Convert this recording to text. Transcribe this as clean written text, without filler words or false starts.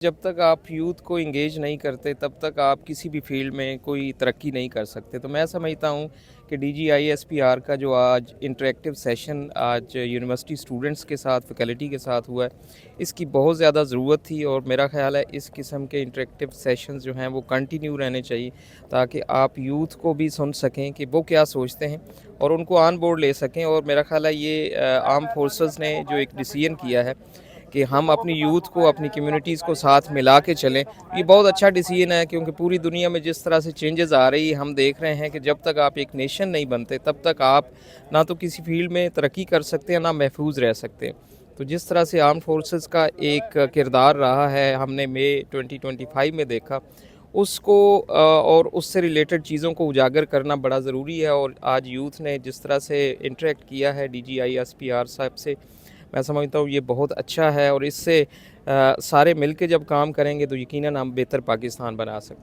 जब तक आप यूथ को इंगेज नहीं करते तब तक आप किसी भी फील्ड में कोई तरक्की नहीं कर सकते। तो मैं समझता हूँ कि DGISPR का जो आज इंटरेक्टिव सेशन आज यूनिवर्सिटी स्टूडेंट्स के साथ फैकल्टी के साथ हुआ है, इसकी बहुत ज़्यादा ज़रूरत थी और मेरा ख़्याल है इस किस्म के इंटरेक्टिव सेशंस जो हैं वो कंटिन्यू रहने चाहिए, ताकि आप यूथ को भी सुन सकें कि वो क्या सोचते हैं और उनको ऑन बोर्ड ले सकें। और मेरा ख़्याल है ये आर्म फोर्सेस ने जो एक डिसीजन किया है कि हम अपनी यूथ को, अपनी कम्युनिटीज़ को साथ मिला के चलें, ये बहुत अच्छा डिसीजन है, क्योंकि पूरी दुनिया में जिस तरह से चेंजेस आ रही है हम देख रहे हैं कि जब तक आप एक नेशन नहीं बनते तब तक आप ना तो किसी फील्ड में तरक्की कर सकते हैं, ना महफूज रह सकते हैं। तो जिस तरह से आर्म फोर्सेस का एक किरदार रहा है, हमने मई 2025 में देखा, उसको और उससे रिलेटेड चीज़ों को उजागर करना बड़ा ज़रूरी है। और आज यूथ ने जिस तरह से इंटरेक्ट किया है DGISPR साहब से, मैं समझता हूँ ये बहुत अच्छा है और इससे सारे मिल के जब काम करेंगे तो यकीनन हम बेहतर पाकिस्तान बना सकते हैं।